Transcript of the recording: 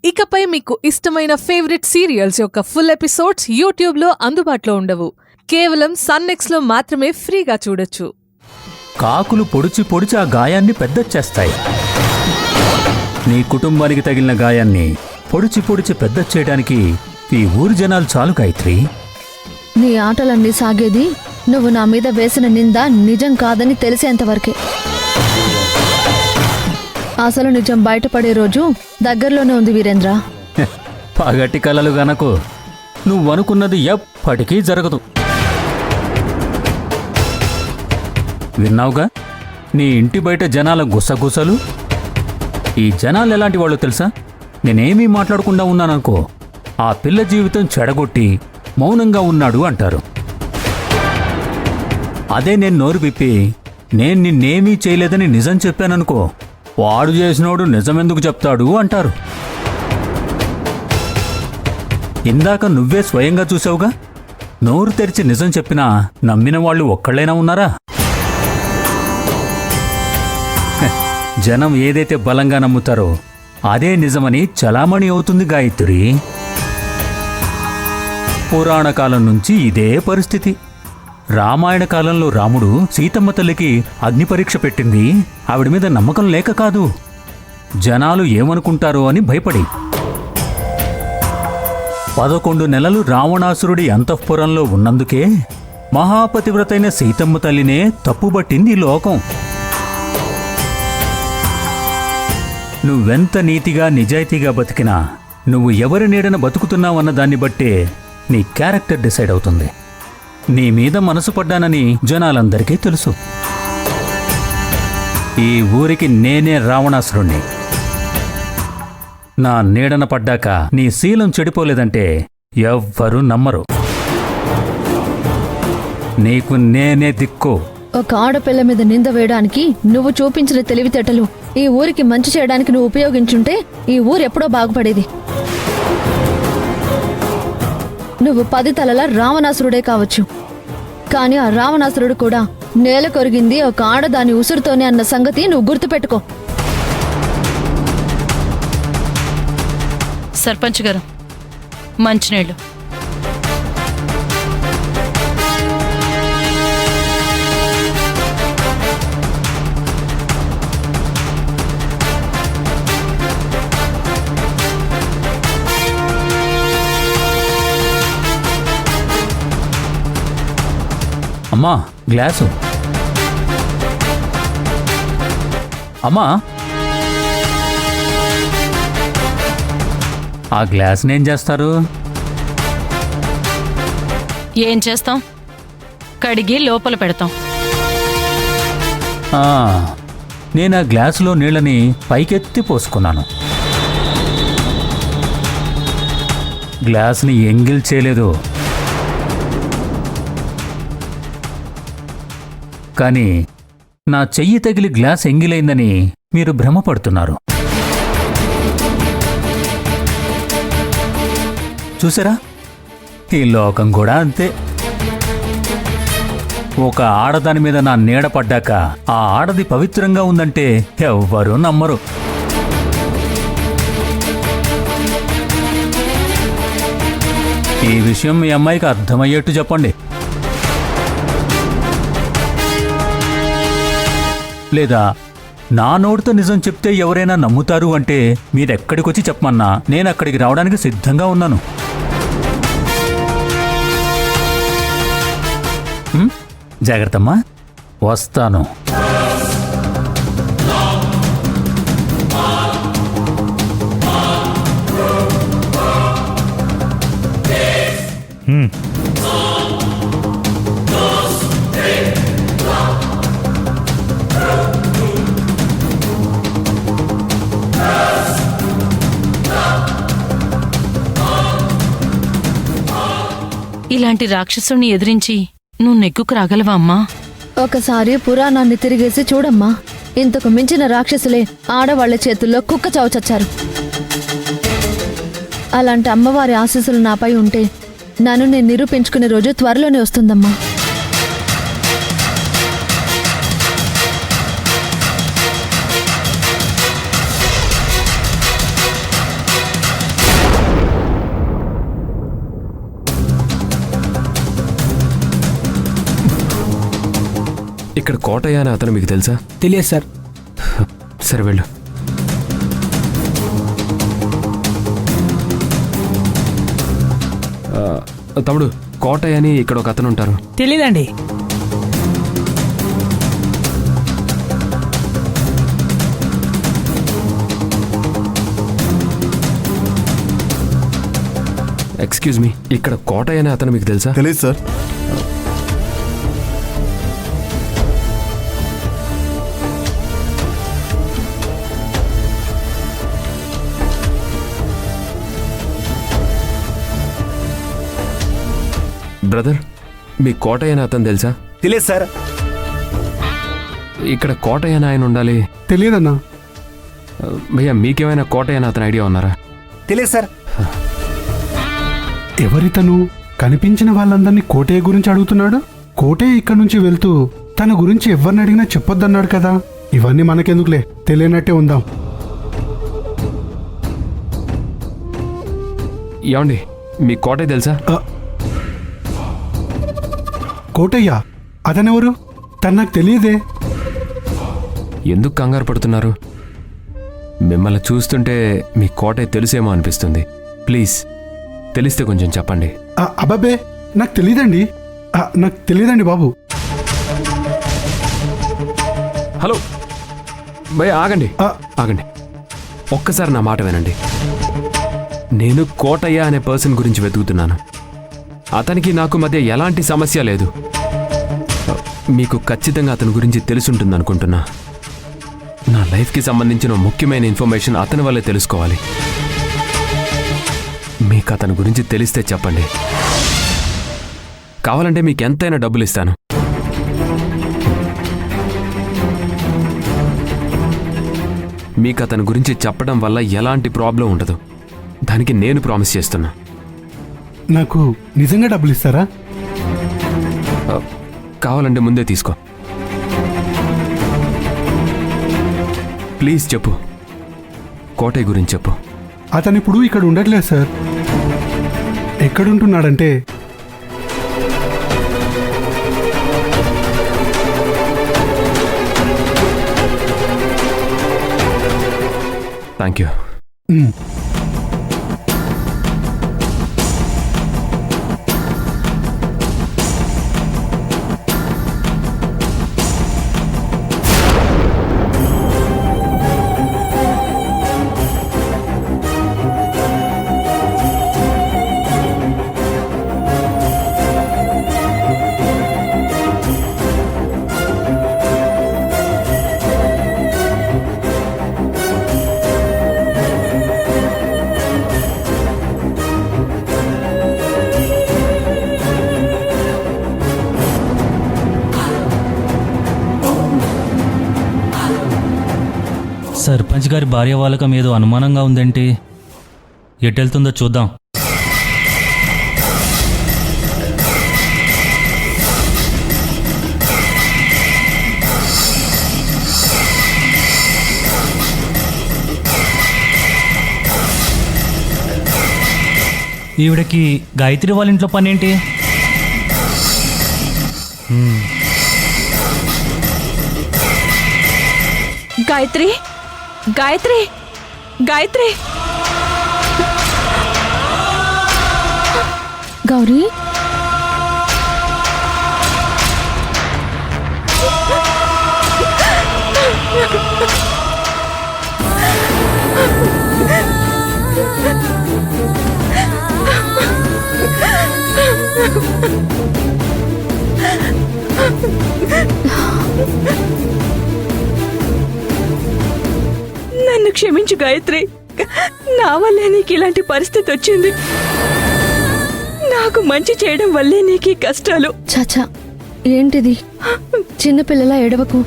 ఇకపై మీకు ఇష్టమైన ఫేవరెట్ సీరియల్స్ యొక్క ఫుల్ ఎపిసోడ్స్ యూట్యూబ్లో అందుబాటులో ఉండవు. కేవలం సన్నెక్స్లో మాత్రమే ఫ్రీగా చూడొచ్చు. కాకులు పొడిచి పొడిచి ఆ గాయాన్ని పెద్దచేస్తాయి. నీ కుటుంబానికి తగిలిన గాయాన్ని పొడిచి పొడిచి పెద్ద చేయడానికి ఈ ఊరి జనాలు చాలు గాయత్రి. నీ ఆటలన్నీ సాగేది నువ్వు నా మీద వేసిన నింద నిజం కాదని తెలిసేంతవరకే. అసలు నిజం బయటపడే రోజు దగ్గరలోనే ఉంది వీరేంద్ర. పగటి కలలు గనకు నువ్వనుకున్నది ఎప్పటికీ జరగదు. విన్నావుగా నీ ఇంటి బయట జనాల గుసగుసలు. ఈ జనాలు ఎలాంటి వాళ్ళు తెలుసా? నేనేమీ మాట్లాడకుండా ఉన్నాననుకో, ఆ పిల్ల జీవితం చెడగొట్టి మౌనంగా ఉన్నాడు అంటారు. అదే నేను నోరు విప్పి నేను నిన్నేమీ చేయలేదని నిజం చెప్పాననుకో, వాడు చేసినోడు నిజమెందుకు చెప్తాడు అంటారు. ఇందాక నువ్వే స్వయంగా చూసావుగా, నోరు తెరిచి నిజం చెప్పినా నమ్మిన వాళ్ళు ఒక్కళ్ళైనా ఉన్నారా? జనం ఏదైతే బలంగా నమ్ముతారో అదే నిజమని చలామణి అవుతుంది గాయత్రి. పురాణ కాలం నుంచి ఇదే పరిస్థితి. రామాయణ కాలంలో రాముడు సీతమ్మ తల్లికి అగ్ని పరీక్ష పెట్టింది ఆవిడ మీద నమ్మకం లేక కాదు, జనాలు ఏమనుకుంటారో అని భయపడి. 11 నెలలు రావణాసురుడి అంతఃపురంలో ఉన్నందుకే మహాపతివ్రతైన సీతమ్మ తల్లినే తప్పుబట్టింది ఈ లోకం. నువ్వెంత నీతిగా నిజాయితీగా బతికినా నువ్వు ఎవరి నీడన బతుకుతున్నావన్న దాన్ని బట్టే నీ క్యారెక్టర్ డిసైడ్ అవుతుంది. నీ మీద మనసు పడ్డానని జనాలందరికీ తెలుసు. ఈ ఊరికి నేనే రావణాసురుణ్ణి. నా నీడన పడ్డాక నీ శీలం చెడిపోలేదంటే ఎవ్వరూ నమ్మరు. నీకు నేనే దిక్కు. ఒక ఆడపిల్ల మీద నింద వేయడానికి నువ్వు చూపించిన తెలివితేటలు ఈ ఊరికి మంచి చేయడానికి నువ్వు ఉపయోగించుంటే ఈ ఊరు ఎప్పుడో బాగుపడేది. నువ్వు 10 తలల రావణాసురుడే కావచ్చు, కానీ ఆ రావణాసురుడు కూడా నేల కొరిగింది ఒక ఆడదాని ఉసురుతోనే అన్న సంగతి నువ్వు గుర్తుపెట్టుకో. సర్పంచ్ గారు, మంచినీళ్ళు. అమ్మా గ్లాసు. అమ్మా ఆ గ్లాస్ని ఏం చేస్తారు? ఏం చేస్తాం? కడిగి లోపల పెడతాం. నేను ఆ గ్లాసులో నీళ్ళని పైకెత్తి పోసుకున్నాను. గ్లాస్ని ఎంగిల్ చేయలేదు. కానీ నా చెయ్యి తగిలి గ్లాస్ ఎంగిలైందని మీరు భ్రమపడుతున్నారు. చూసారా, ఈ లోకం కూడా అంతే. ఒక ఆడదాని మీద నా నీడ పడ్డాక ఆ ఆడది పవిత్రంగా ఉందంటే ఎవ్వరూ నమ్మరు. ఈ విషయం మీ అమ్మాయికి అర్థమయ్యేట్టు చెప్పండి. లేదా నా నోటితో నిజం చెప్తే ఎవరైనా నమ్ముతారు అంటే మీరెక్కడికొచ్చి చెప్పమన్నా నేను అక్కడికి రావడానికి సిద్ధంగా ఉన్నాను. జాగ్రత్తమ్మా, వస్తాను. ఇలాంటి రాక్షసుని ఎదిరించి నువ్వు నెగ్గుకు రాగలవా అమ్మా? ఒకసారి పురాణాన్ని తిరిగేసి చూడమ్మా. ఇంతకు మించిన రాక్షసులే ఆడవాళ్ల చేతుల్లో కుక్క చావుచచ్చారు. అలాంటి అమ్మవారి ఆశీస్సులు నాపై ఉంటే నన్ను నేను నిరూపించుకునే రోజు త్వరలోనే వస్తుందమ్మా. ఇక్కడ కోటయ్య అని అతను మీకు తెలుసా? తెలియదు సార్. సరే వెళ్ళు. తమ్ముడు, కోటయ్య అని ఇక్కడ ఒక అతను ఉంటారు. తెలీదండి. ఎక్స్క్యూజ్ మీ, ఇక్కడ కోటయ్య అని అతను మీకు తెలుసా? తెలియదు సార్. బ్రదర్, మీ కోటయ్య అని అతను తెలుసా? తెలియదు సార్. ఇక్కడ కోటయ్య అని ఆయన ఉండాలి. తెలియదన్నా. భయ్యా, మీకేమైనా కోటయ్య అని అతను ఐడియా ఉన్నారా? తెలియదు సార్. ఎవరితను? కనిపించిన వాళ్ళందరినీ కోటయ్య గురించి అడుగుతున్నాడు. కోటయ్య ఇక్కడి నుంచి వెళ్తూ తన గురించి ఎవరిని అడిగినా చెప్పొద్దన్నాడు కదా. ఇవన్నీ మనకెందుకులే, తెలియనట్టే ఉందాం. ఏమండి, మీ కోటయ్య తెలుసా? కోటయ్య? అతనెవరు? తను నాకు తెలియదే. ఎందుకు కంగారు పడుతున్నారు? మిమ్మల్ని చూస్తుంటే మీ కోటయ్య తెలుసేమో అనిపిస్తుంది. ప్లీజ్, తెలిస్తే కొంచెం చెప్పండి. అబ్బాబే, నాకు తెలియదండి. నాకు తెలియదండి బాబు. హలో భయ్య, ఆగండి ఆగండి, ఒక్కసారి నా మాట వినండి. నేను కోటయ్య అనే పర్సన్ గురించి వెతుకుతున్నాను. అతనికి నాకు మధ్య ఎలాంటి సమస్య లేదు. మీకు ఖచ్చితంగా అతని గురించి తెలుసుంటుంది అనుకుంటున్నా. నా లైఫ్కి సంబంధించిన ముఖ్యమైన ఇన్ఫర్మేషన్ అతని వల్లే తెలుసుకోవాలి. మీకు అతని గురించి తెలిస్తే చెప్పండి. కావాలంటే మీకు ఎంతైనా డబ్బులు ఇస్తాను. మీకు అతని గురించి చెప్పడం వల్ల ఎలాంటి ప్రాబ్లం ఉండదు. దానికి నేను ప్రామిస్ చేస్తున్నా. నాకు నిజంగా డబ్బులు ఇస్తారా? కావాలంటే ముందే తీసుకో. ప్లీజ్ చెప్పు, కోటయ్య గురించి చెప్పు. అతను ఇప్పుడు ఇక్కడ ఉండట్లేదు సార్. ఎక్కడుంటున్నాడంటే థ్యాంక్ యూ. సర్పంచ్ గారి భార్య వాళ్ళకం ఏదో అనుమానంగా ఉందేంటి? ఎటెళ్తుందో చూద్దాం. ఈవిడకి గాయత్రి వాళ్ళ ఇంట్లో పనేంటి? గాయత్రి, గాయత్రి, గాయత్రి. గౌరీ, నన్ను క్షమించు గాయత్రి. నా వల్లే నీకు ఇలాంటి పరిస్థితి వచ్చింది. నాకు మంచి చేయడం వల్లే నీకు ఈ కష్టాలు. చాచా, ఏంటిది? చిన్నపిల్లలా ఏడవకు.